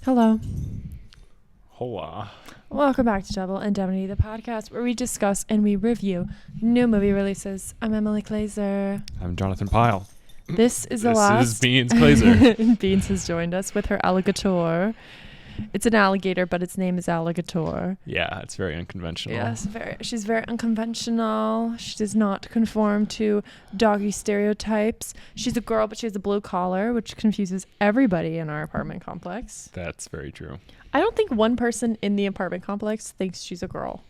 Hello. Hola. Welcome back to Double Indemnity, the podcast where we discuss and we review new movie releases. I'm Emily Glazer. I'm Jonathan Pyle. This is the last. This is Beans Glazer. Beans has joined us with her alligator. It's an alligator, but its name is alligator. Yeah, it's very unconventional. Yes, she's very unconventional. She does not conform to doggy stereotypes. She's a girl, but she has a blue collar, which confuses everybody in our apartment complex. That's very true. I don't think one person in the apartment complex thinks she's a girl.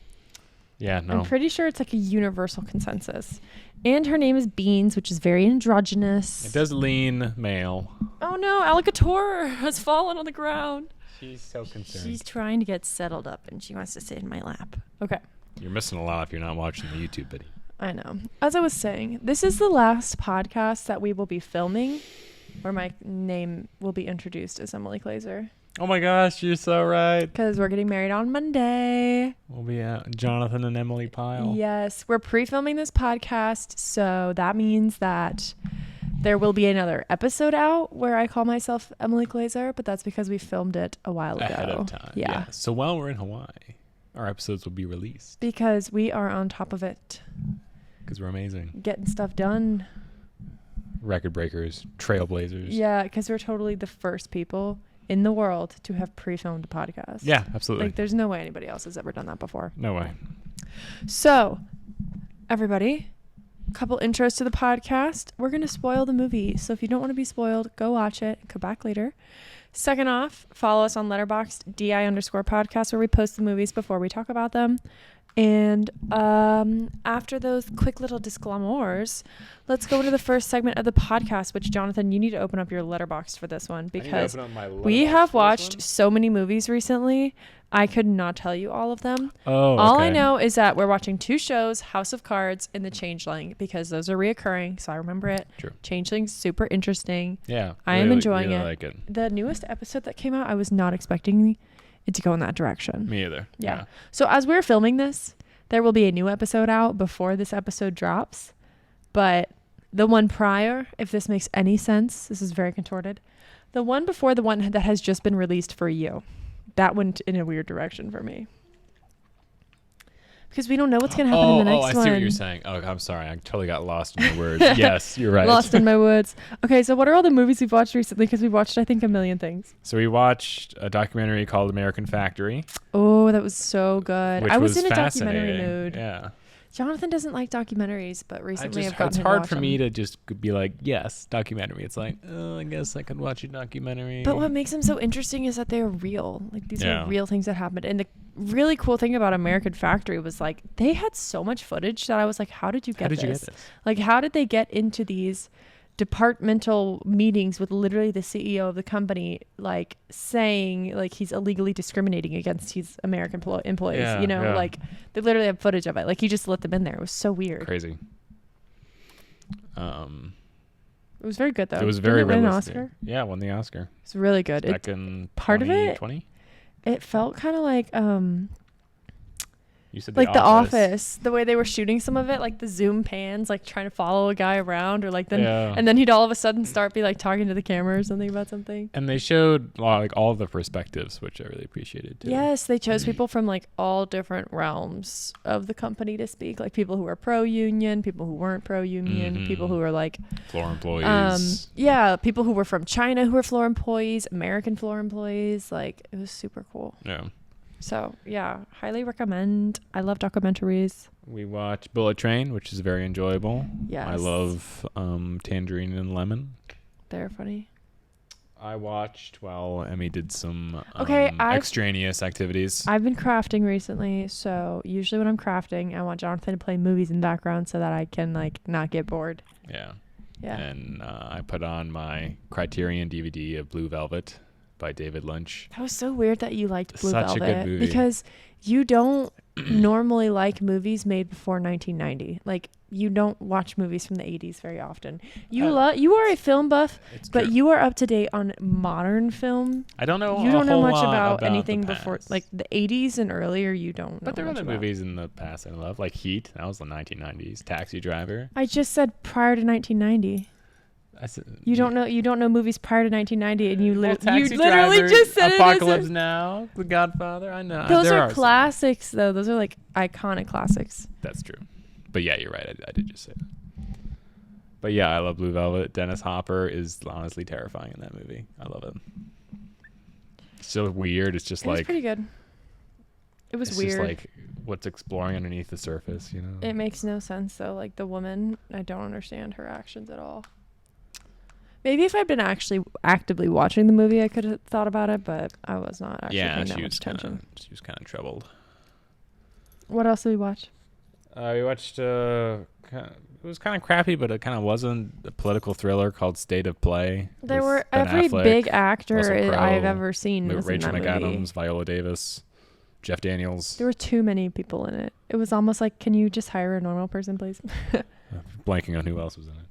Yeah, no. I'm pretty sure it's like a universal consensus. And her name is Beans, which is very androgynous. It does lean male. Oh no, alligator has fallen on the ground. She's so concerned. She's trying to get settled up and she wants to sit in my lap. Okay. You're missing a lot if you're not watching the YouTube video. I know. As I was saying, this is the last podcast that we will be filming where my name will be introduced as Emily Glazer. Oh my gosh, you're so right. Because we're getting married on Monday. We'll be at Jonathan and Emily Pyle. Yes, we're pre-filming this podcast, so that means that there will be another episode out where I call myself Emily Glazer, but that's because we filmed it a while ago. Ahead of time. Yeah. So while we're in Hawaii, our episodes will be released. Because we are on top of it. Because we're amazing. Getting stuff done. Record breakers, trailblazers. Yeah, because we're totally the first people in the world to have pre-filmed a podcast. Yeah, absolutely. Like, there's no way anybody else has ever done that before. No way. So, everybody, a couple intros to the podcast. We're going to spoil the movie. So if you don't want to be spoiled, go watch it and come back later. Second off, follow us on LetterBoxd, DI_podcast, where we post the movies before we talk about them. And after those quick little disclaimers, let's go into the first segment of the podcast, which, Jonathan, you need to open up your LetterBoxd for this one because we have watched so many movies recently. I could not tell you all of them. Oh, okay. All I know is that we're watching two shows, House of Cards and The Changeling, because those are reoccurring, so I remember it. True. Changeling's super interesting. Yeah. I am enjoying really it. Like it. The newest episode that came out, I was not expecting it to go in that direction. Me either. Yeah. So as we're filming this, there will be a new episode out before this episode drops. But the one prior, if this makes any sense, this is very contorted. The one before the one that has just been released for you, that went in a weird direction for me. Because we don't know what's going to happen in the next one. Oh, I see what you're saying. Oh, I'm sorry. I totally got lost in your words. Yes, you're right. Lost in my woods. Okay, so what are all the movies we've watched recently? Because we watched, I think, a million things. So we watched a documentary called American Factory. Oh, that was so good. I was in a documentary fascinating. mood. Yeah. Jonathan doesn't like documentaries, but recently I've gotten it's him to hard watch for them. me to just be like, yes, documentary. It's like, oh, I guess I could watch a documentary. But what makes them so interesting is that they're real. Like, these Yeah. are real things that happened. And the really cool thing about American Factory was, like, they had so much footage that I was like, how did you get this? Like, how did they get into these departmental meetings with literally the CEO of the company, like, saying, like, he's illegally discriminating against his American employees? Yeah, you know, yeah. like, they literally have footage of it. Like, he just let them in there. It was so weird. Crazy. It was very good, though. It was very Didn't it win an realistic. Oscar? Yeah, won the Oscar. It's really good. Back in part of it- 2020? It felt kind of like You said like The Office, the way they were shooting some of it, like the zoom pans, like trying to follow a guy around, or like then and then he'd all of a sudden be like talking to the camera or something about something. And they showed like all of the perspectives, which I really appreciated too. Yes, they chose people from like all different realms of the company to speak, like people who were pro-union, people who weren't pro-union, people who were like floor employees. Yeah, people who were from China who were floor employees, American floor employees. Like, it was super cool. Yeah. So, yeah, highly recommend. I love documentaries. We watched Bullet Train, which is very enjoyable. Yes. I love Tangerine and Lemon. They're funny. I watched while Emmy did some extraneous activities. I've been crafting recently, so usually when I'm crafting, I want Jonathan to play movies in the background so that I can, like, not get bored. Yeah. Yeah. And I put on my Criterion DVD of Blue Velvet by David Lynch. That was so weird that you liked Blue Such Velvet. a good movie. Because you don't normally like movies made before 1990. Like, you don't watch movies from the 80s very often. You are a film buff, but you are up to date on modern film. I don't know. You don't know much about anything before, like, the 80s and earlier. You don't know. But there are much other about. movies in the past I love, like Heat. That was the 1990s. Taxi Driver. I just said prior to 1990. You don't know movies prior to 1990, and you literally Driver, just said Apocalypse Now, The Godfather. I know those are classics, though. Those are like iconic classics. That's true, but yeah, you're right. I did just say that. But yeah, I love Blue Velvet. Dennis Hopper is honestly terrifying in that movie. I love it. It's so weird. It's just pretty good. It was weird. It's just like what's exploring underneath the surface, you know. It makes no sense though. Like the woman, I don't understand her actions at all. Maybe if I'd been actually actively watching the movie, I could have thought about it, but I was not actually paying that much attention. She was kind of troubled. What else did we watch? We watched. It was kind of crappy, but it kind of wasn't. A political thriller called State of Play. There were every big actor I've ever seen. Rachel in that McAdams, movie. Viola Davis, Jeff Daniels. There were too many people in it. It was almost like, can you just hire a normal person, please? Blanking on who else was in it.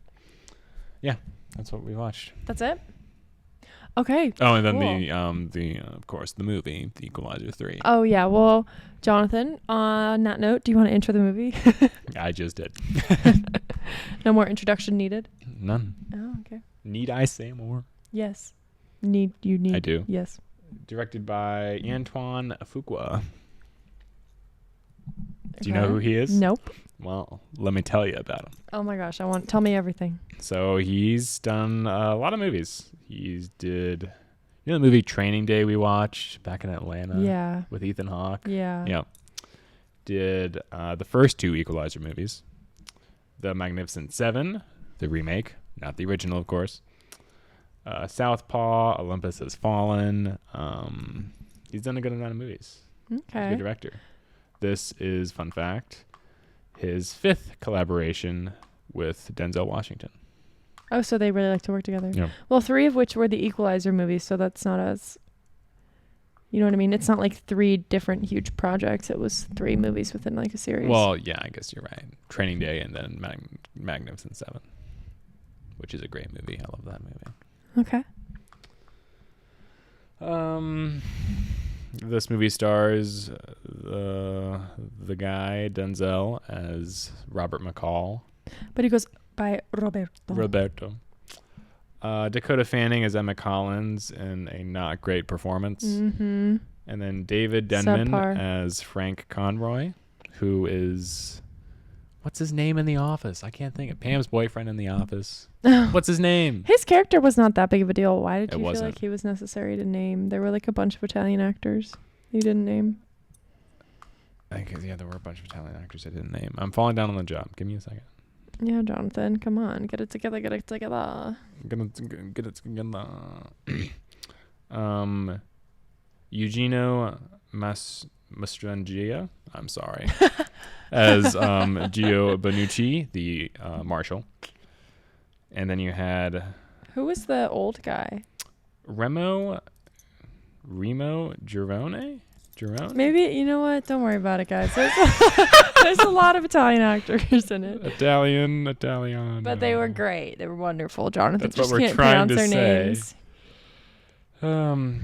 Yeah. That's what we watched. That's it? Okay. Oh, and then of course, the movie, The Equalizer 3. Oh, yeah. Well, Jonathan, on that note, do you want to intro the movie? I just did. No more introduction needed? None. Oh, okay. Need I say more? Yes. You need. I do. Yes. Directed by Antoine Fuqua. Do you know who he is? Nope. Well, let me tell you about him. Oh my gosh, tell me everything. So he's done a lot of movies. He did, the movie Training Day we watched back in Atlanta? Yeah. With Ethan Hawke? Yeah. Yeah. Did the first two Equalizer movies. The Magnificent Seven, the remake, not the original, of course. Southpaw, Olympus Has Fallen. He's done a good amount of movies. Okay. He's a good director. This is, fun fact, his fifth collaboration with Denzel Washington. Oh, so they really like to work together. Yeah. Well, 3 of which were the Equalizer movies, so that's not as... You know what I mean? It's not like 3 different huge projects. It was 3 movies within like a series. Well, yeah, I guess you're right. Training Day and then Magnificent Seven, which is a great movie. I love that movie. Okay. This movie stars the guy Denzel as Robert McCall. But he goes by Roberto. Dakota Fanning as Emma Collins in a not great performance. Mm-hmm. And then David Denman Subpar. as Frank Conroy, who is... What's his name in The Office? I can't think of Pam's boyfriend in The Office. What's his name? His character was not that big of a deal. Why did It you feel wasn't. like he was necessary to name? There were like a bunch of Italian actors you didn't name. I think, yeah, there were a bunch of Italian actors I didn't name. I'm falling down on the job. Give me a second. Yeah, Jonathan, come on. Get it together, get it together. Get it together. Eugenio Mastrangia, I'm sorry, as Gio Bonucci, the marshal. And then you had... Who was the old guy? Remo Girone? Maybe, you know what? Don't worry about it, guys. There's a lot of Italian actors in it. Italian. But they were great. They were wonderful. Jonathan That's just what we're can't trying pronounce to their say. names.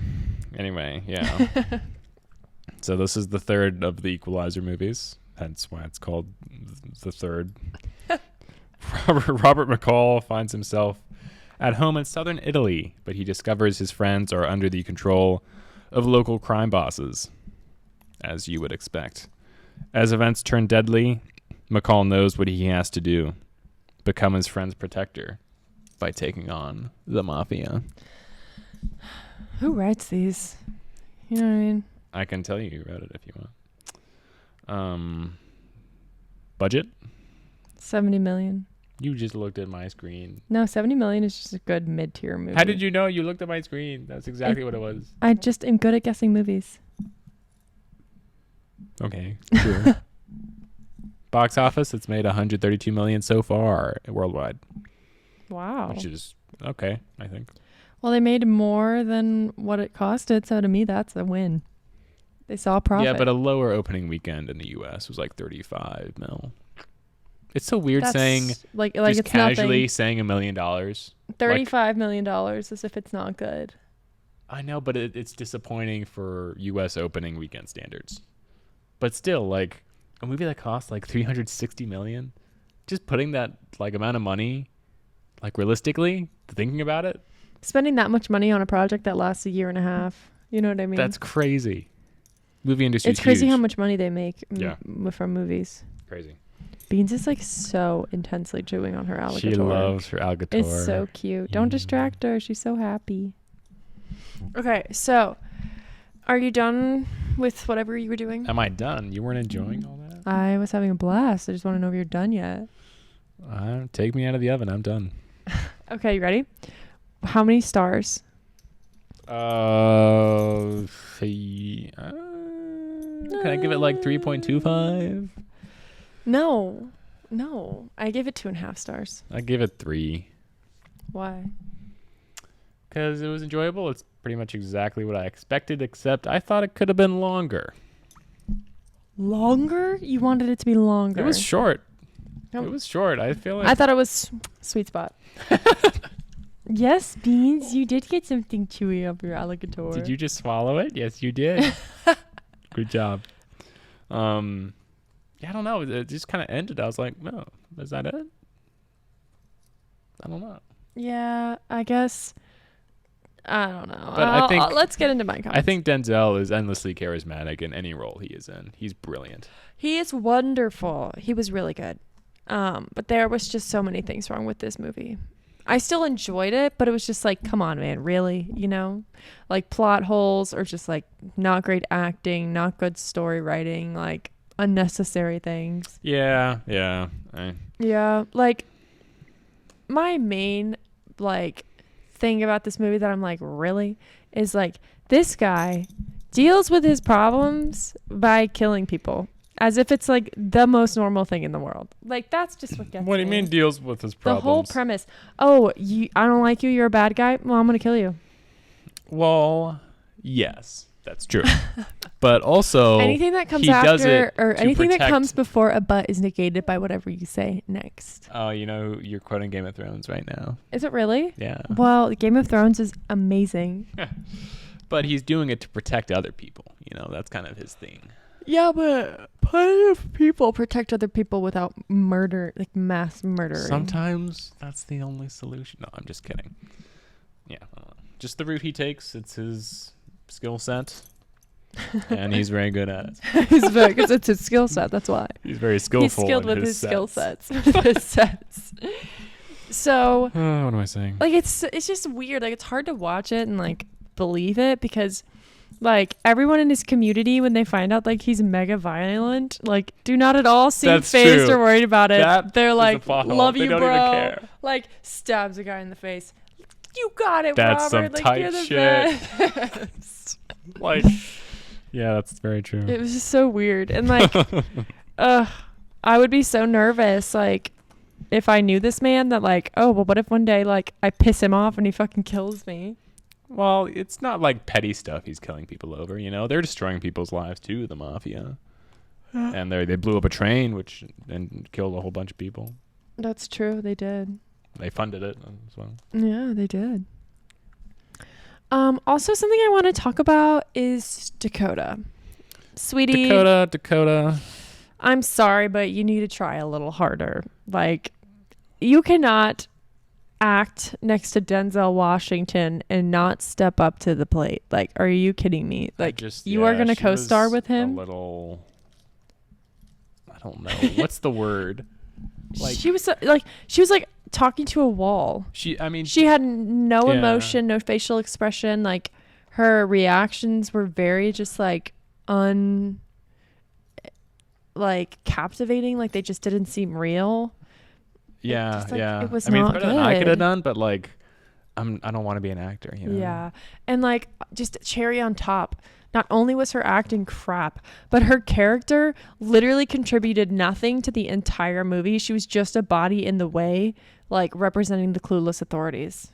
Anyway, yeah. So this is the third of the Equalizer movies. That's why it's called the third. Robert McCall finds himself at home in southern Italy, but he discovers his friends are under the control of local crime bosses, as you would expect. As events turn deadly, McCall knows what he has to do. Become his friend's protector by taking on the mafia. Who writes these? You know what I mean? I can tell you who wrote it if you want. Budget? 70 million. You just looked at my screen. No, 70 million is just a good mid-tier movie. How did you know? You looked at my screen. That's exactly what it was. I just am good at guessing movies. Okay, true. Box office, it's made 132 million so far worldwide. Wow. Which is okay, I think. Well, they made more than what it costed, so to me, that's a win. They saw a profit. Yeah, but a lower opening weekend in the U.S. was like 35 mil. It's so weird that's saying, like just it's casually nothing. saying $1 million. $35 million as if it's not good. I know, but it's disappointing for U.S. opening weekend standards. But still, like, a movie that costs like $360 million, just putting that like amount of money, Like realistically, thinking about it, Spending that much money on a project that lasts a year and a half. You know what I mean? that's crazy. Movie industry. It's crazy huge. how much money they make Yeah. from movies. Crazy. Beans is like so intensely chewing on her alligator. She loves her alligator. It's so cute. Don't distract her. She's so happy. Okay, so are you done with whatever you were doing? Am I done? You weren't enjoying all that? I was having a blast. I just want to know if you're done yet. Take me out of the oven. I'm done. Okay, you ready? How many stars? Can I give it like 3.25? No. I gave it 2.5 stars. I give it 3. Why? Because it was enjoyable. It's pretty much exactly what I expected, except I thought it could have been longer. Longer? You wanted it to be longer. It was short. No. It was short. I feel like I thought it was sweet spot. Yes, Beans, you did get something chewy up your alligator. Did you just swallow it? Yes, you did. Good job. Yeah, I don't know. It just kind of ended. I was like, no, is that it? I don't know. Yeah, I guess. I don't know. But I think let's get into my comments. I think Denzel is endlessly charismatic in any role he is in. He's brilliant. He is wonderful. He was really good. But there was just so many things wrong with this movie. I still enjoyed it, but it was just like, come on, man, really? You know? Like plot holes or just like not great acting, not good story writing, like unnecessary things. Yeah. Yeah, like my main like thing about this movie that I'm like, really? Is like this guy deals with his problems by killing people. As if it's like the most normal thing in the world. Like that's just what gets What do you me. mean deals with his problems? The whole premise. Oh, I don't like you. You're a bad guy. Well, I'm gonna kill you. Well, yes, that's true. But also, Anything that comes he does after it or to anything that protect- comes before a but is negated by whatever you say next. Oh, you're quoting Game of Thrones right now. Is it really? Yeah. Well, Game of Thrones is amazing. But he's doing it to protect other people. That's kind of his thing. Yeah, but plenty of people protect other people without murder, like mass murdering. Sometimes that's the only solution. No, I'm just kidding. Yeah, I don't know. Just the route he takes. It's his skill set, and he's very good at it. He's very, because it's his skill set. That's why. He's very skillful. He's skilled in with his skill sets. sets. With his sets. So, What am I saying? like, it's just weird. Like, it's hard to watch it and like believe it because, like, everyone in his community, when they find out like he's mega violent, like, do not at all seem That's phased true. or worried about it. That They're is like, a plot hole. love They you, don't bro. even care. Like, stabs a guy in the face. You got it, That's Robert. some Like, tight you're the shit. best. Like, yeah, that's very true. It was just so weird. And like, I would be so nervous, like, if I knew this man that like, oh, well, what if one day like I piss him off and he fucking kills me? Well, it's not like petty stuff he's killing people over, They're destroying people's lives too, the mafia. And they blew up a train and killed a whole bunch of people. That's true. They did. They funded it as well. Yeah, they did. Also, something I want to talk about is Dakota. Sweetie. Dakota. I'm sorry, but you need to try a little harder. Like, you cannot act next to Denzel Washington and not step up to the plate. Like, are you kidding me? Like, you are going to co-star with him? A little, I don't know. What's the word? Like, she was like talking to a wall. She had no emotion, no facial expression. Like, her reactions were very just like captivating. Like, they just didn't seem real. Yeah, yeah. It was it's not better good. than I could have done, but like, I don't want to be an actor, Yeah, and like, just cherry on top. Not only was her acting crap, but her character literally contributed nothing to the entire movie. She was just a body in the way, like representing the clueless authorities.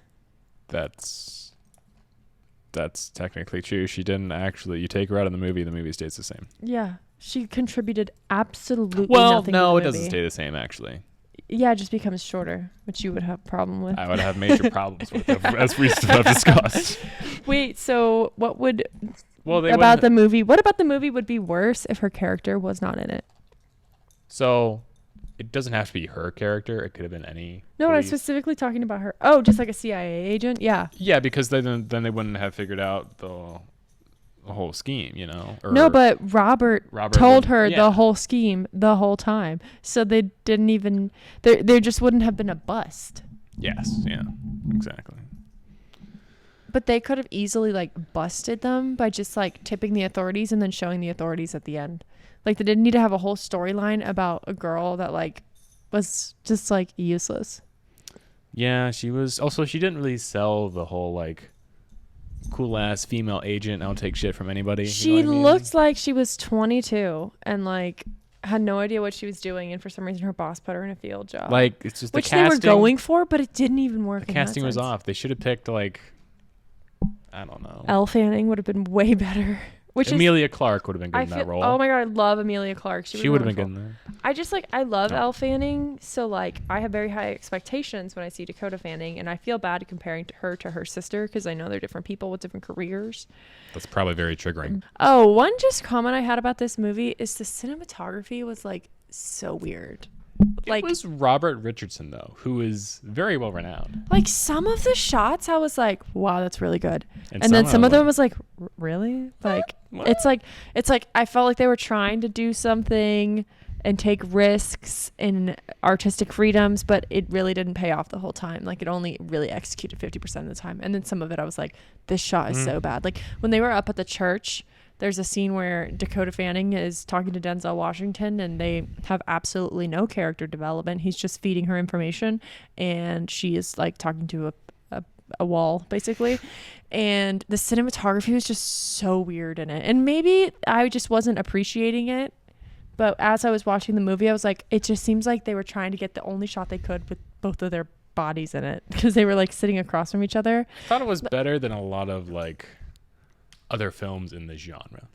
That's technically true. She didn't actually. You take her out of the movie stays the same. Yeah, she contributed absolutely Well, nothing. no, to it the doesn't movie. stay the same actually. Yeah, it just becomes shorter, which you would have a problem with. I would have major problems with it, as we have discussed. Wait, so what would What about the movie would be worse if her character was not in it? So, it doesn't have to be her character. It could have been any. No, but I'm police. specifically talking about her. Oh, just like a CIA agent? Yeah. Yeah, because then they wouldn't have figured out the whole scheme, you know? Or No, but Robert told her yeah. the whole scheme the whole time. So they didn't even... There just wouldn't have been a bust. Yes, yeah, exactly. But they could have easily, like, busted them by just, like, tipping the authorities and then showing the authorities at the end. Like, they didn't need to have a whole storyline about a girl that, like, was just, like, useless. Yeah, she didn't really sell the whole, like, cool-ass female agent, I'll take shit from anybody. She you know what I mean? looked like she was 22 and, like, had no idea what she was doing. And for some reason, her boss put her in a field job. Like, it's just which the casting. They were going for, but it didn't even work. The casting was off. They should have picked, like, I don't know. Elle Fanning would have been way better. Amelia Clark would have been good in that role. Oh my god, I love Amelia Clark. She would have been good in there. I love Elle Fanning, so like I have very high expectations when I see Dakota Fanning, and I feel bad comparing her to her sister because I know they're different people with different careers. That's probably very triggering. Oh, one just comment I had about this movie is the cinematography was like so weird. It was Robert Richardson though, who is very well renowned. Like some of the shots, I was like, "Wow, that's really good," and then some of them was like, "Really?" Like what? it's like I felt like they were trying to do something and take risks and artistic freedoms, but it really didn't pay off the whole time. Like it only really executed 50% of the time, and then some of it, I was like, "This shot is so bad." Like when they were up at the church. There's a scene where Dakota Fanning is talking to Denzel Washington and they have absolutely no character development. He's just feeding her information and she is like talking to a wall basically. And the cinematography was just so weird in it. And maybe I just wasn't appreciating it. But as I was watching the movie, I was like, it just seems like they were trying to get the only shot they could with both of their bodies in it because they were like sitting across from each other. I thought it was better than a lot of like other films in the genre,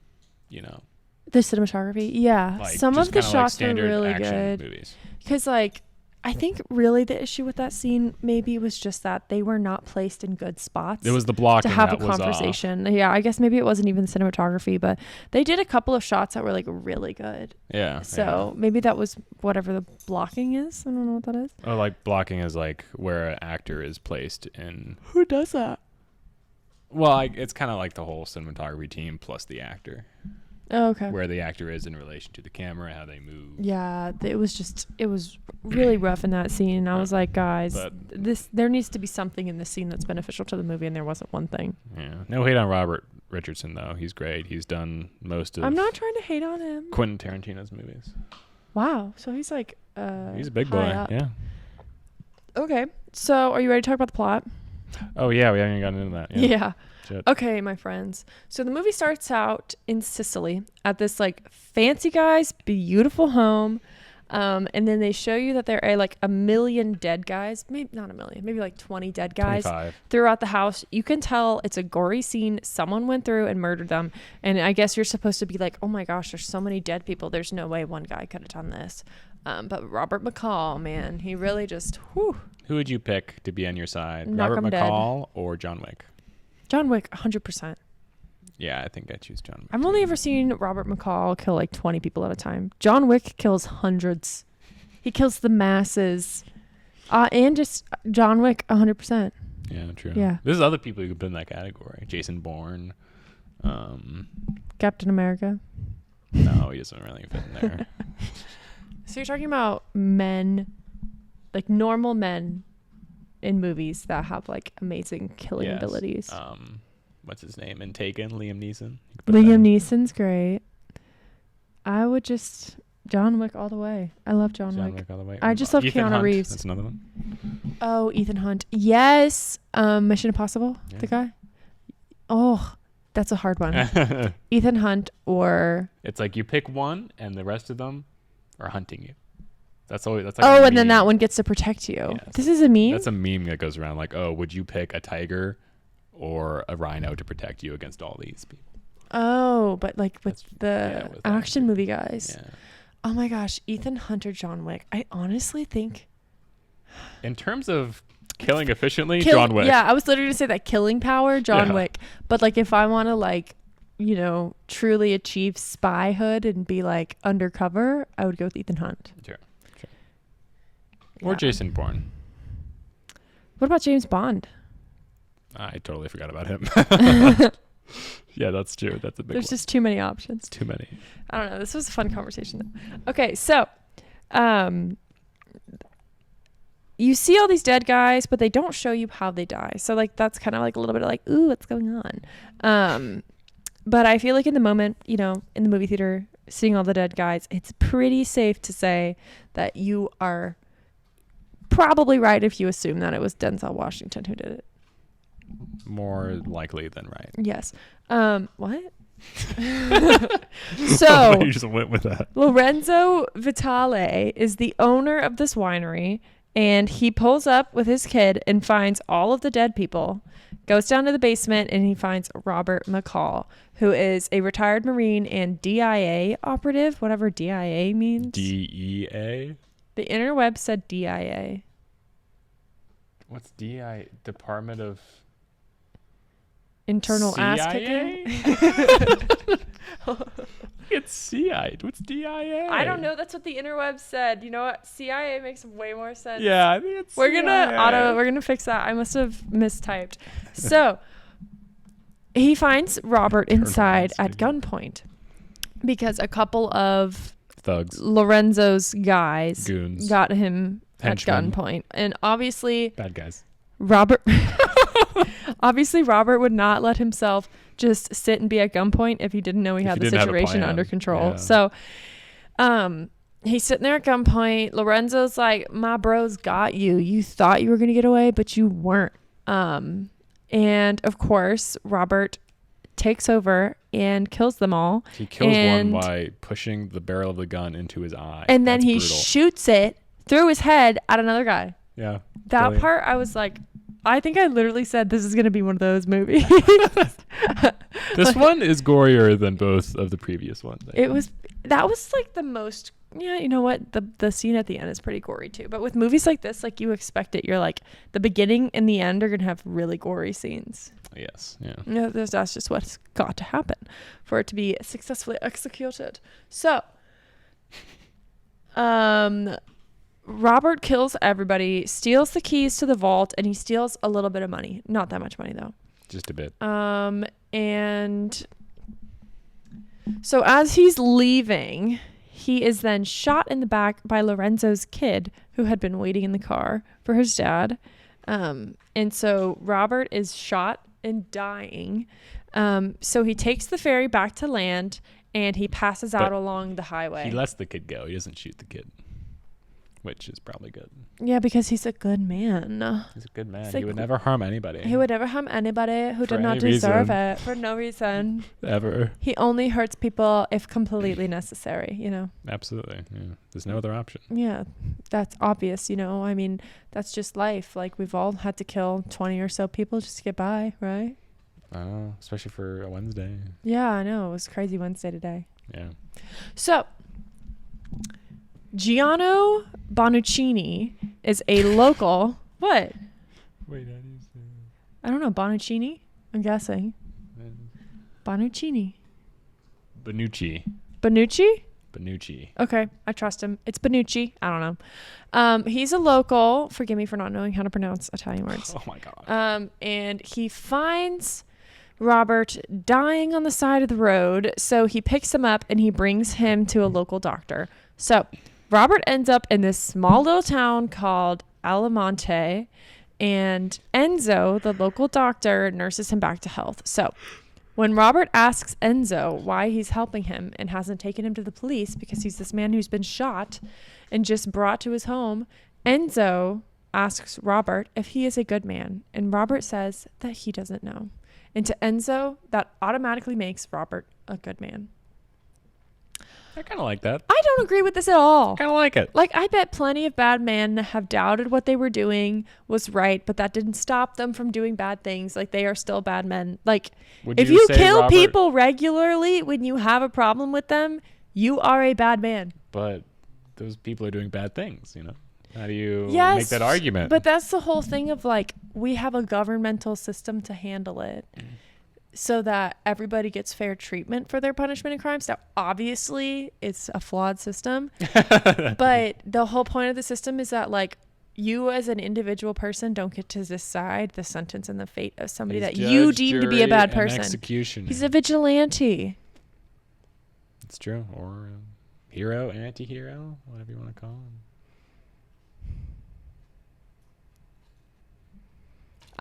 you know. The cinematography, yeah. Like, some of the shots like were really good. Movies. Because, like, I think really the issue with that scene maybe was just that they were not placed in good spots. It was the blocking to have that a was conversation. Yeah, I guess maybe it wasn't even cinematography, but they did a couple of shots that were like really good. Yeah. So maybe that was whatever the blocking is. I don't know what that is. Oh, like blocking is like where an actor is placed in. Who does that? Well, it's kind of like the whole cinematography team plus the actor. Oh, okay. Where the actor is in relation to the camera, how they move. Yeah, it was really rough in that scene. I was like, guys, there needs to be something in this scene that's beneficial to the movie, and there wasn't one thing. Yeah. No hate on Robert Richardson though. He's great. He's done most of. I'm not trying to hate on him. Quentin Tarantino's movies. Wow. So he's like he's a big boy. up. Yeah. Okay. So are you ready to talk about the plot? Oh yeah, we haven't gotten into that. Yeah. Shit. Okay, my friends. So the movie starts out in Sicily at this like fancy guy's beautiful home. And then they show you that there are like 1 million dead guys, maybe not 1 million, maybe like 20 dead guys 25. throughout the house. You can tell it's a gory scene. Someone went through and murdered them. And I guess you're supposed to be like, oh my gosh, there's so many dead people. There's no way one guy could have done this. But Robert McCall, man, he really just, whew. Who would you pick to be on your side? Knock Robert 'em dead. McCall or John Wick? John Wick, 100%. Yeah, I think I choose John Wick. I've only ever seen Robert McCall kill like 20 people at a time. John Wick kills hundreds. He kills the masses. And just John Wick, 100%. Yeah, true. Yeah. There's other people who could put in that category. Jason Bourne. Captain America. No, he doesn't really fit in there. So you're talking about men, like normal men in movies that have like amazing killing Yes. abilities. What's his name? In Taken, Liam Neeson. Liam Neeson's great. I would just John Wick all the way. I love John Wick. all the way. I just love Ethan Keanu Hunt, Reeves. That's another one. Oh, Ethan Hunt. Yes. Mission Impossible. Yeah. The guy. Oh, that's a hard one. Ethan Hunt or. It's like you pick one, and the rest of them are hunting you. That's always. That's Oh, like and then that one gets to protect you. Yes. This is a meme. That's a meme that goes around like, oh, would you pick a tiger or a rhino to protect you against all these people? Oh, but like with the with action movie guys. Yeah. Oh my gosh, Ethan Hunt or John Wick. I honestly think. In terms of killing efficiently, John Wick. Yeah, I was literally going to say that killing power, John Yeah. Wick. But like if I want to like, you know, truly achieve spyhood and be like undercover, I would go with Ethan Hunt. Sure. Or Yeah. Jason Bourne. What about James Bond? I totally forgot about him. Yeah, that's true. That's a big There's one. just too many options. Too many. I don't know. This was a fun conversation though. Okay, so you see all these dead guys, but they don't show you how they die. So like that's kind of like a little bit of like, ooh, what's going on? But I feel like in the moment, you know, in the movie theater, seeing all the dead guys, it's pretty safe to say that you are probably right if you assume that it was Denzel Washington who did it. More likely than right. Yes. What? So You just went with that. Lorenzo Vitale is the owner of this winery, and he pulls up with his kid and finds all of the dead people, goes down to the basement, and he finds Robert McCall, who is a retired Marine and DIA operative, whatever DIA means. DEA? The interweb said DIA. What's DI? Department of Internal ass CIA? kicking. It's CIA. What's DIA? I don't know. That's what the interweb said. You know what? CIA makes way more sense. Yeah, I think it's We're CIA. we're gonna fix that. I must have mistyped. So he finds Robert inside at gunpoint because a couple of Thugs. Lorenzo's guys Goons. got him Henchmen. at gunpoint. And obviously Bad guys. Robert would not let himself just sit and be at gunpoint if he didn't know he If had he the didn't have a situation plan. under control. Yeah. So he's sitting there at gunpoint. Lorenzo's like, my bros got you. You thought you were going to get away, but you weren't. And of course, Robert takes over and kills them all. He kills And- one by pushing the barrel of the gun into his eye. And then That's he brutal. shoots it through his head at another guy. Yeah. That Brilliant. part, I was like, I think I literally said this is going to be one of those movies. This one is gorier than both of the previous ones. I think. That was like the most, yeah, you know what? The scene at the end is pretty gory too. But with movies like this, like you expect it. You're like, the beginning and the end are going to have really gory scenes. Yes. Yeah. You know, that's just what's got to happen for it to be successfully executed. So, Robert kills everybody, steals the keys to the vault, and he steals a little bit of money. Not that much money though. Just a bit. And so as he's leaving, he is then shot in the back by Lorenzo's kid, who had been waiting in the car for his dad. And so Robert is shot and dying. So he takes the ferry back to land, and he passes out But along the highway. He lets the kid go. He doesn't shoot the kid, which is probably good. Yeah, because he's a good man. He's a good man. It's He like- would never harm anybody. He would never harm anybody who For did not any deserve reason. it for no reason. Ever. He only hurts people if completely necessary, you know? Absolutely. Yeah. There's no other option. Yeah, that's obvious, you know? I mean, that's just life. Like, we've all had to kill 20 or so people just to get by, right? Especially for a Wednesday. Yeah, I know. It was crazy Wednesday today. Yeah. So, Gianno Bonuccini is a local... What? Wait, how do you say I don't know. Bonuccini? I'm guessing. Bonuccini. Benucci. Benucci? Benucci. Okay, I trust him. It's Benucci. I don't know. He's a local. Forgive me for not knowing how to pronounce Italian words. Oh my God. And he finds Robert dying on the side of the road. So he picks him up and he brings him to a local doctor. So Robert ends up in this small little town called Alamonte, and Enzo, the local doctor, nurses him back to health. So when Robert asks Enzo why he's helping him and hasn't taken him to the police because he's this man who's been shot and just brought to his home, Enzo asks Robert if he is a good man, and Robert says that he doesn't know. And to Enzo, that automatically makes Robert a good man. I kind of like that. I don't agree with this at all. Kind of like it. Like, I bet plenty of bad men have doubted what they were doing was right, but that didn't stop them from doing bad things. Like, they are still bad men. Like, Would if you say kill Robert- people regularly when you have a problem with them, you are a bad man. But those people are doing bad things, you know? How do you Yes, make that argument? But that's the whole thing of, like, we have a governmental system to handle it so that everybody gets fair treatment for their punishment and crimes. Now, obviously, it's a flawed system, but the whole point of the system is that, like, you as an individual person don't get to decide the sentence and the fate of somebody He's that you judge, deem to be a jury, bad and person. executioner. He's a vigilante. It's true. Or hero, anti-hero, whatever you want to call him.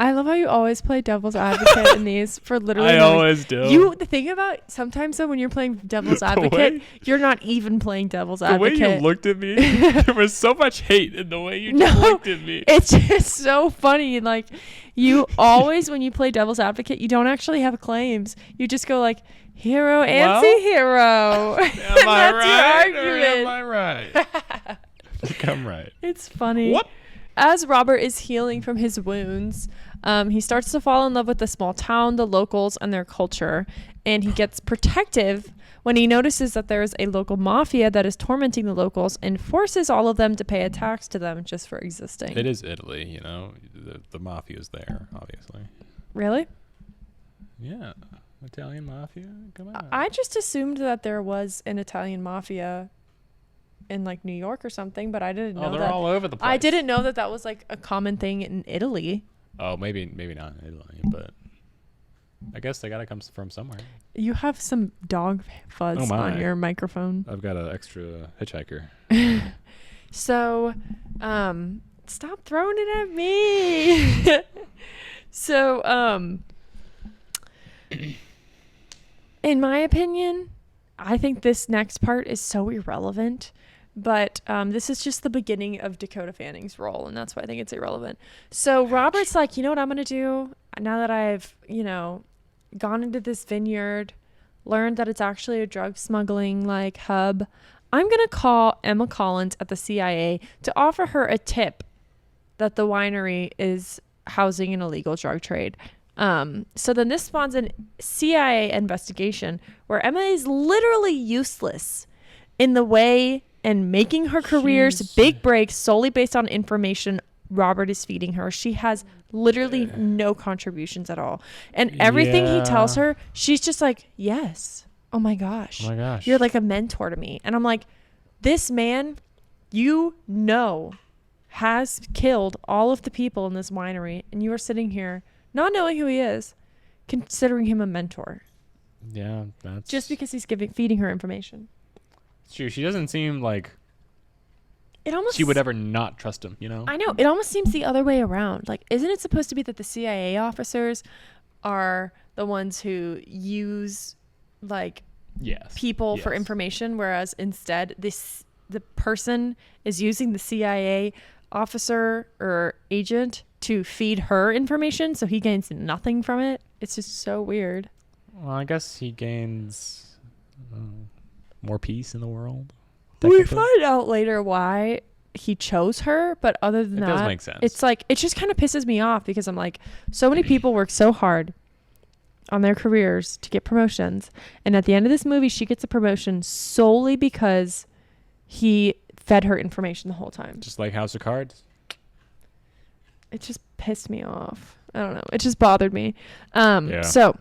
I love how you always play devil's advocate in these for literally. I always do. The thing about sometimes though when you're playing devil's advocate, you're not even playing devil's advocate. The way you looked at me, there was so much hate in the way you just looked at me. It's just so funny. Like you always, when you play devil's advocate, you don't actually have claims. You just go like hero, anti-hero. Am I right? Your Or argument. am I right? I think I'm right. It's funny. What? As Robert is healing from his wounds, he starts to fall in love with the small town, the locals, and their culture. And he gets protective when he notices that there is a local mafia that is tormenting the locals and forces all of them to pay a tax to them just for existing. It is Italy, the mafia's there, obviously. Really? Yeah. Italian mafia? Come on. I just assumed that there was an Italian mafia in like New York or something, but I didn't know they're that. all over the place. I didn't know that that was like a common thing in Italy. Oh, maybe not in Italy, but I guess they gotta come from somewhere. You have some dog fuzz on your microphone. I've got an extra hitchhiker. So, stop throwing it at me. So, in my opinion, I think this next part is so irrelevant. But this is just the beginning of Dakota Fanning's role, and that's why I think it's irrelevant. So Robert's like, you know what I'm going to do? Now that I've, gone into this vineyard, learned that it's actually a drug smuggling like hub, I'm going to call Emma Collins at the CIA to offer her a tip that the winery is housing an illegal drug trade. So then this spawns a CIA investigation where Emma is literally useless in the way and making her career's big break solely based on information Robert is feeding her. She has literally no contributions at all. And everything he tells her, she's just like, yes. Oh my gosh. You're like a mentor to me. And I'm like, this man, has killed all of the people in this winery. And you are sitting here not knowing who he is, considering him a mentor. Yeah, that's... Just because he's feeding her information. It's true. She doesn't seem like she would ever not trust him, I know. It almost seems the other way around. Like, isn't it supposed to be that the CIA officers are the ones who use, like, people for information, whereas instead the person is using the CIA officer or agent to feed her information, so he gains nothing from it? It's just so weird. Well, I guess he gains... more peace in the world. We find out later why he chose her, but other than that, it does make sense. It's like, it just kind of pisses me off because I'm like, so many people work so hard on their careers to get promotions, and at the end of this movie, she gets a promotion solely because he fed her information the whole time. Just like House of Cards. It just pissed me off. I don't know. It just bothered me. So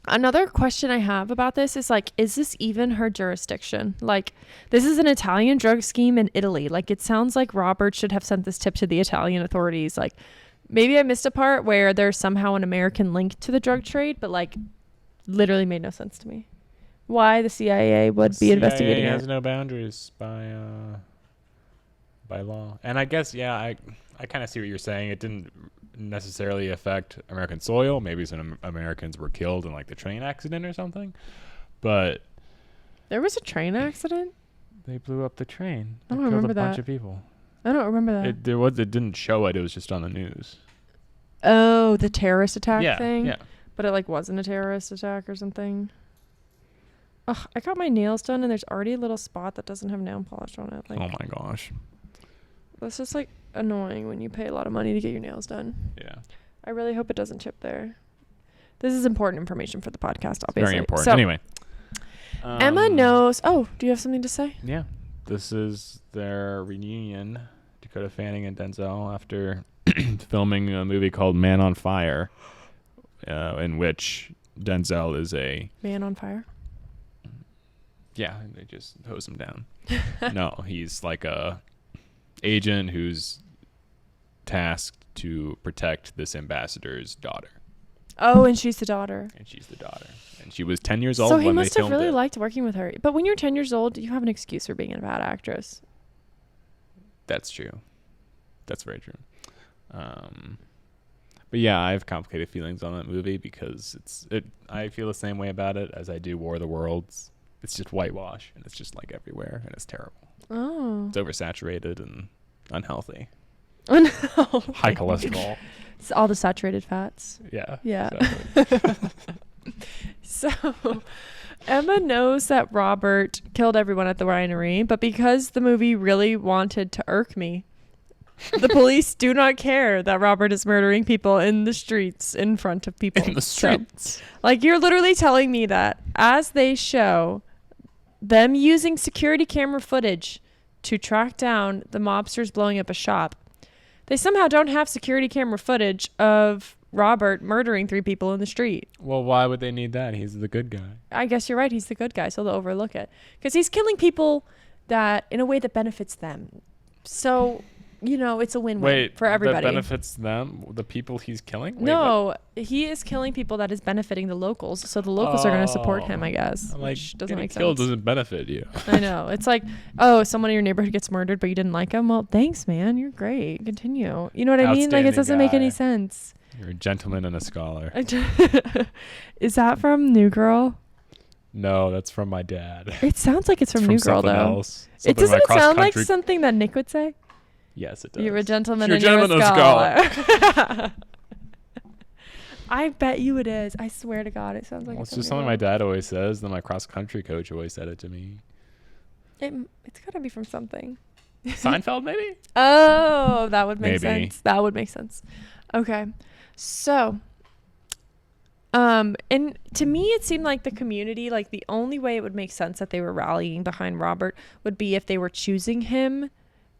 another question I have about this is like, is this even her jurisdiction? Like, this is an Italian drug scheme in Italy. Like, it sounds like Robert should have sent this tip to the Italian authorities. Like, maybe I missed a part where there's somehow an American link to the drug trade, but like, literally made no sense to me. Why the CIA would be investigating it. CIA has no boundaries by law. And I guess, I kind of see what you're saying. It didn't necessarily affect American soil. Maybe some Americans were killed in like the train accident or something, but there was a train accident. They blew up the train. I don't remember that. Killed a bunch of people. I don't remember that. It didn't show it. It was just on the news. Oh, the terrorist attack thing. Yeah. But it like wasn't a terrorist attack or something. Ugh, I got my nails done and there's already a little spot that doesn't have nail polish on it. Like, oh my gosh. That's just like annoying when you pay a lot of money to get your nails done. Yeah. I really hope it doesn't chip there. This is important information for the podcast, obviously. Very important. So, anyway. Emma knows. Oh, do you have something to say? Yeah. This is their reunion, Dakota Fanning and Denzel, after filming a movie called Man on Fire, in which Denzel is a... Man on fire? Yeah, they just hose him down. No, he's like a agent who's tasked to protect this ambassador's daughter. Oh, and she's the daughter. And she's the daughter. And she was 10 years old So when he they must have filmed really it. liked working with her. But when you're 10 years old, you have an excuse for being a bad actress. That's true. That's very true. But yeah, I have complicated feelings on that movie because I feel the same way about it as I do War of the Worlds. It's just whitewash, and it's just like everywhere, and it's terrible. Oh. It's oversaturated and unhealthy. Unhealthy. High cholesterol. It's all the saturated fats. Yeah. Yeah. Exactly. So Emma knows that Robert killed everyone at the winery, but because the movie really wanted to irk me, the police do not care that Robert is murdering people in the streets in front of people. In the streets. So, like, you're literally telling me that as they show them using security camera footage to track down the mobsters blowing up a shop, they somehow don't have security camera footage of Robert murdering 3 people in the street. Well, why would they need that? He's the good guy. I guess you're right. He's the good guy, so they'll overlook it. Because he's killing people that in a way that benefits them. So, it's a win-win for everybody. That benefits them? The people he's killing? Wait, no, he is killing people that is benefiting the locals. So the locals are going to support him, I guess. Like, which doesn't make killed sense. doesn't benefit you. I know. It's like, oh, someone in your neighborhood gets murdered, but you didn't like him. Well, thanks, man. You're great. Continue. You know what I mean? Like, it doesn't make any sense. You're a gentleman and a scholar. Is that from New Girl? No, that's from my dad. It sounds like it's from New Girl, something though. Else. It doesn't sound like something that Nick would say. Yes, it does. You're a gentleman You're and you're a scholar. scholar. I bet you it is. I swear to God, it sounds like It's just something my dad always says. Then my cross-country coach always said it to me. It's got to be from something. Seinfeld, maybe? Oh, that would make Maybe. sense. That would make sense. Okay. So, and to me, it seemed like the community, like the only way it would make sense that they were rallying behind Robert would be if they were choosing him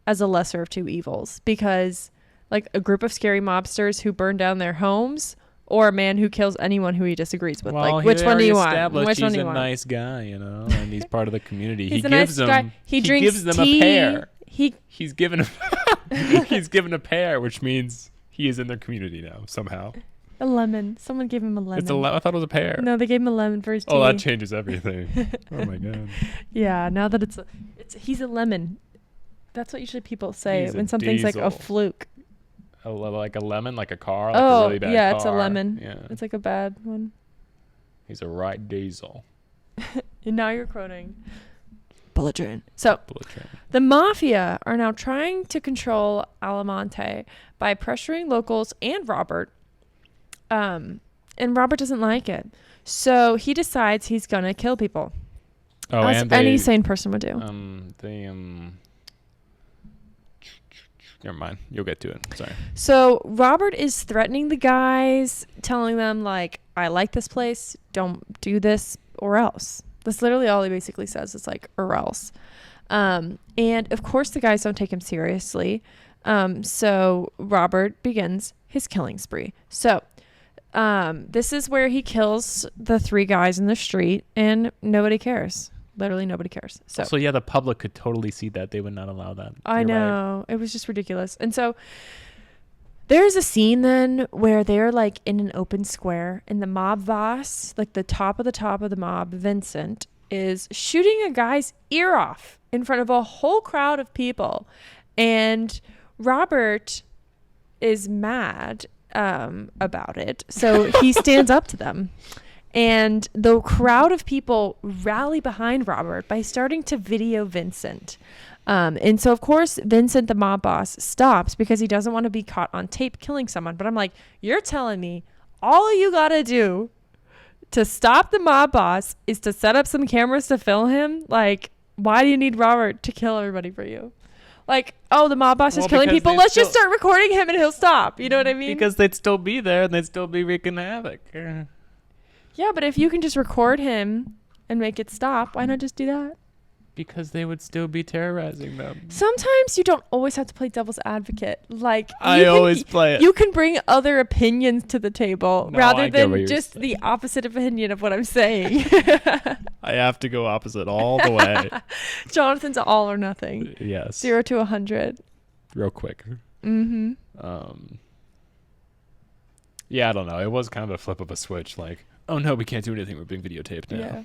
as a lesser of 2 evils, because like a group of scary mobsters who burn down their homes or a man who kills anyone who he disagrees with. Well, like, which one do you want? Which one he's do you a want? nice guy, and he's part of the community. He's a nice guy. He drinks gives them tea. a pear. He's given a pear, which means he is in their community now somehow. a lemon. Someone gave him a lemon. I thought it was a pear. No, they gave him a lemon for his tea. Oh, that changes everything. Oh my God. Yeah, now that he's a lemon. That's what usually people say He's a when something's like a diesel. fluke. Like a lemon, like a car, like Oh, a really bad yeah, car. it's a lemon. Yeah. It's like a bad one. He's a right diesel. And now you're quoting Bullet Train. So Bullet train. the mafia are now trying to control Alamonte by pressuring locals and Robert. And Robert doesn't like it. So he decides he's going to kill people. Oh, as and any sane person would do. Never mind. You'll get to it. Sorry. So Robert is threatening the guys, telling them, like, I like this place. Don't do this or else. That's literally all he basically says. It's like, or else. And, of course, the guys don't take him seriously. So Robert begins his killing spree. So this is where he kills the 3 guys in the street, and nobody cares. Literally nobody cares. So yeah, the public could totally see that. They would not allow that. I You're know. It was just ridiculous. And so there's a scene then where they're like in an open square, and the mob boss, like the top of the mob, Vincent, is shooting a guy's ear off in front of a whole crowd of people. And Robert is mad about it. So he stands up to them. And the crowd of people rally behind Robert by starting to video Vincent. And so, of course, Vincent, the mob boss, stops because he doesn't want to be caught on tape killing someone. But I'm like, you're telling me all you got to do to stop the mob boss is to set up some cameras to film him? Like, why do you need Robert to kill everybody for you? Like, oh, the mob boss is killing people. Let's just start recording him and he'll stop. You know what I mean? Because they'd still be there and they'd still be wreaking havoc. Yeah, but if you can just record him and make it stop, why not just do that? Because they would still be terrorizing them. Sometimes you don't always have to play devil's advate. Like, I always play it. You can bring other opinions to the table rather I get what than you're just saying. the opposite opinion of what I'm saying. I have to go opposite all the way. Jonathan's all or nothing. Yes. 0 to 100. Real quick. Mm-hmm. Yeah, I don't know. It was kind of a flip of a switch. Like, oh no, we can't do anything. We're being videotaped now. Yeah.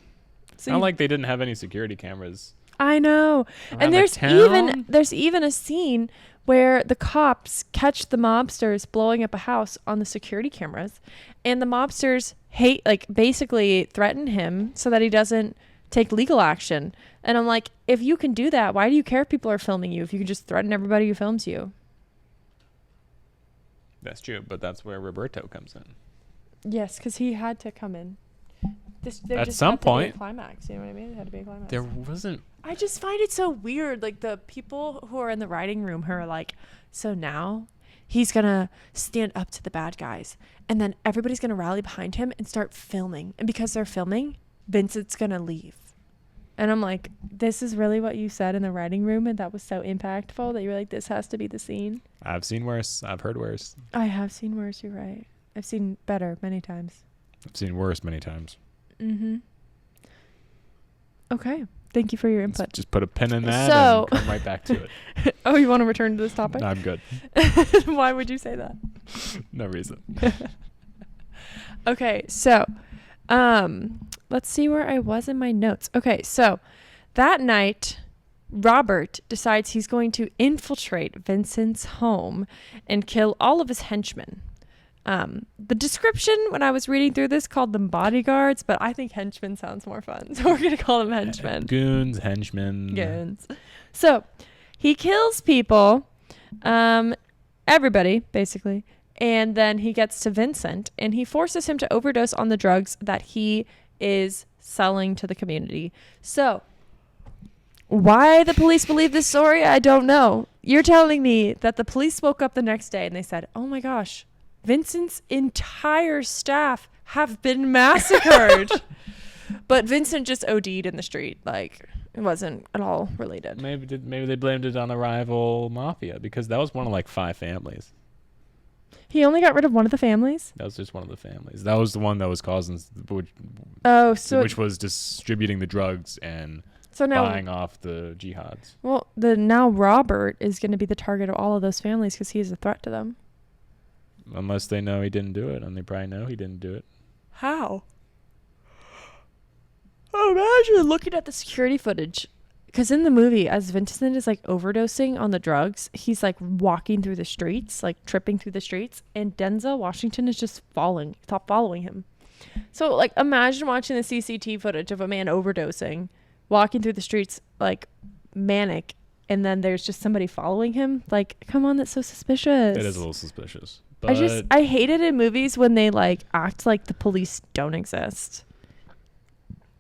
So Not like they didn't have any security cameras. I know. around And the there's town. even a scene where the cops catch the mobsters blowing up a house on the security cameras, and the mobsters basically threaten him so that he doesn't take legal action. And I'm like, if you can do that, why do you care if people are filming you if you can just threaten everybody who films you? That's true, but that's where Roberto comes in. Yes, because he had to come in. At some point, climax. You know what I mean? It had to be a climax. there wasn't. I just find it so weird. Like the people who are in the writing room who are like, so now he's gonna stand up to the bad guys, and then everybody's gonna rally behind him and start filming. And because they're filming, Vincent's gonna leave. And I'm like, this is really what you said in the writing room, and that was so impactful that you were like, this has to be the scene. I've seen worse. I've heard worse. I have seen worse. You're right. I've seen better many times. I've seen worse many times. Mm-hmm. Okay. Thank you for your input. Let's just put a pin in that So, and come right back to it. oh, you want to return to this topic? No, I'm good. Why would you say that? No reason. Okay, so let's see where I was in my notes. Okay, so that night, Robert decides he's going to infiltrate Vincent's home and kill all of his henchmen. The description when I was reading through this called them bodyguards, but I think henchmen sounds more fun, so we're going to call them henchmen. Goons, henchmen. Goons. So he kills people, everybody, basically, and then he gets to Vincent, and he forces him to overdose on the drugs that he is selling to the community. So why the police believe this story, I don't know. You're telling me that the police woke up the next day and they said, oh my gosh, Vincent's entire staff have been massacred. But Vincent just OD'd in the street. Like, it wasn't at all related. Maybe they blamed it on a rival mafia, because that was one of like 5 families. He only got rid of one of the families? That was just one of the families. That was the one that was causing, which was distributing the drugs and buying off the jihads. Well, now Robert is going to be the target of all of those families because he is a threat to them. Unless they know he didn't do it, and they probably know he didn't do it. How? Oh, imagine looking at the security footage. Because in the movie, as Vincent is like overdosing on the drugs, he's like walking through the streets, like tripping through the streets, and Denzel Washington is just following him. So like imagine watching the CCTV footage of a man overdosing, walking through the streets like manic, and then there's just somebody following him. Like, come on, that's so suspicious. It is a little suspicious. But I hate it in movies when they like act like the police don't exist.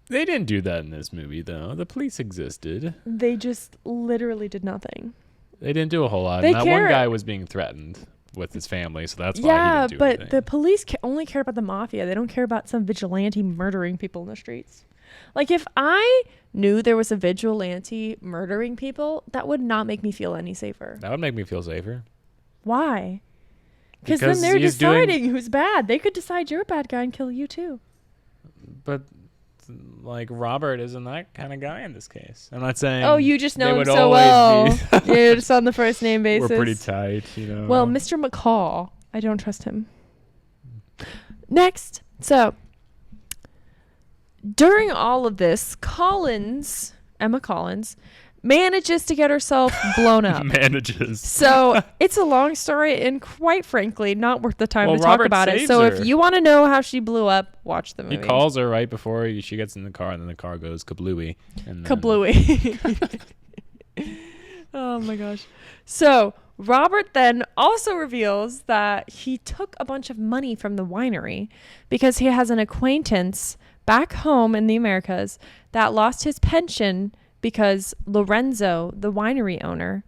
They didn't do that in this movie, though. The police existed. They just literally did nothing. They didn't do a whole lot. That one guy was being threatened with his family, so that's why he didn't do anything. But the police only care about the mafia. They don't care about some vigilante murdering people in the streets. Like, if I knew there was a vigilante murdering people, that would not make me feel any safer. That would make me feel safer. Why? Because then they're deciding who's bad. They could decide you're a bad guy and kill you too. But like Robert isn't that kind of guy in this case. I'm not saying. Oh, you just know him so well. You're just on the first name basis. We're pretty tight, you know. Well, Mr. McCall, I don't trust him. Next, so during all of this, Emma Collins, manages to get herself blown up. So it's a long story and quite frankly not worth the time to talk about it. So if you want to know how she blew up, watch the movie. He calls her right before she gets in the car, and then the car goes kablooey. Kablooey. Oh my gosh. So Robert then also reveals that he took a bunch of money from the winery because he has an acquaintance back home in the Americas that lost his pension because Lorenzo, the winery owner,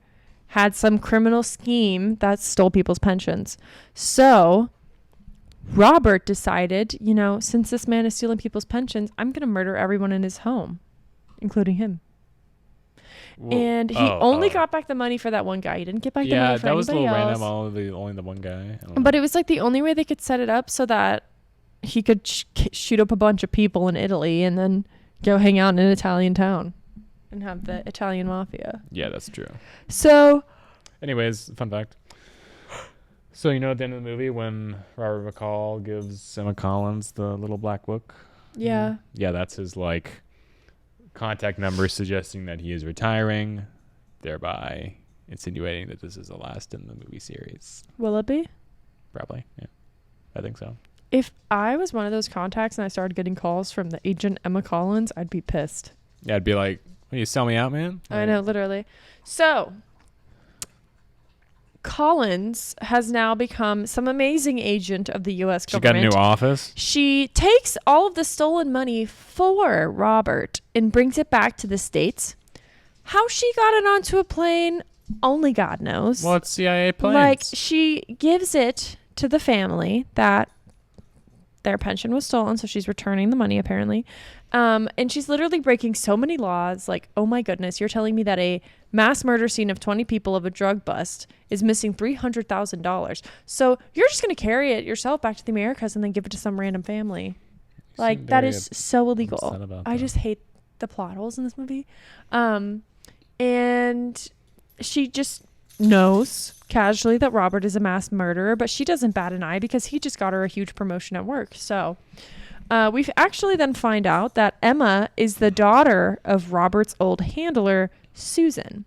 had some criminal scheme that stole people's pensions. So Robert decided, since this man is stealing people's pensions, I'm going to murder everyone in his home, including him. Well, and he only got back the money for that one guy. He didn't get back the money for anybody else. Yeah, that was a little random, only the one guy. But it was like the only way they could set it up so that he could shoot up a bunch of people in Italy and then go hang out in an Italian town and have the Italian mafia. Yeah, that's true. So, anyways, fun fact. So you know at the end of the movie when Robert McCall gives Emma Collins the little black book? Yeah. Yeah, that's his like contact number suggesting that he is retiring, thereby insinuating that this is the last in the movie series. Will it be? Probably, yeah. I think so. If I was one of those contacts and I started getting calls from the agent Emma Collins, I'd be pissed. Yeah, I'd be like, "Will you sell me out, man?" I know, literally. So, Collins has now become some amazing agent of the U.S. She got government. a new office. She takes all of the stolen money for Robert and brings it back to the States. How she got it onto a plane, only God knows. Well, it's CIA planes. Like, she gives it to the family that their pension was stolen, so she's returning the money, apparently. And she's literally breaking so many laws. Like, oh my goodness, you're telling me that a mass murder scene of 20 people of a drug bust is missing $300,000. So you're just going to carry it yourself back to the Americas and then give it to some random family. Like, that is so illegal. I just hate the plot holes in this movie. And she just knows casually that Robert is a mass murderer, but she doesn't bat an eye because he just got her a huge promotion at work. So we actually then find out that Emma is the daughter of Robert's old handler, Susan.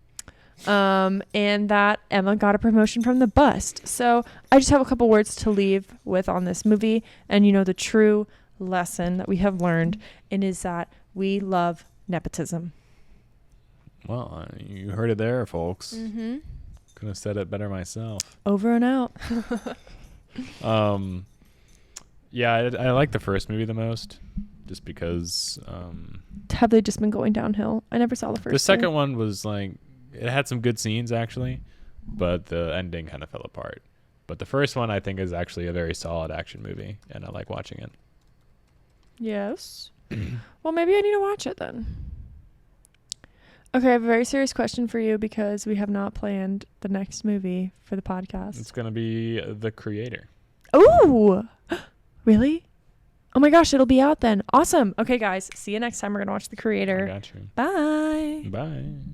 And that Emma got a promotion from the bust. So I just have a couple words to leave with on this movie. And you know, the true lesson that we have learned and is that we love nepotism. Well, you heard it there, folks. Mm-hmm. Couldn't have said it better myself. Over and out. Yeah, I like the first movie the most, just because. Have they just been going downhill? I never saw the first. The second one was like, it had some good scenes actually, but the ending kind of fell apart. But the first one I think is actually a very solid action movie, and I like watching it. Yes. Well, maybe I need to watch it then. Okay, I have a very serious question for you because we have not planned the next movie for the podcast. It's going to be The Creator. Ooh! Really? Oh my gosh, it'll be out then. Awesome. Okay, guys, see you next time. We're going to watch The Creator. I got you. Bye. Bye.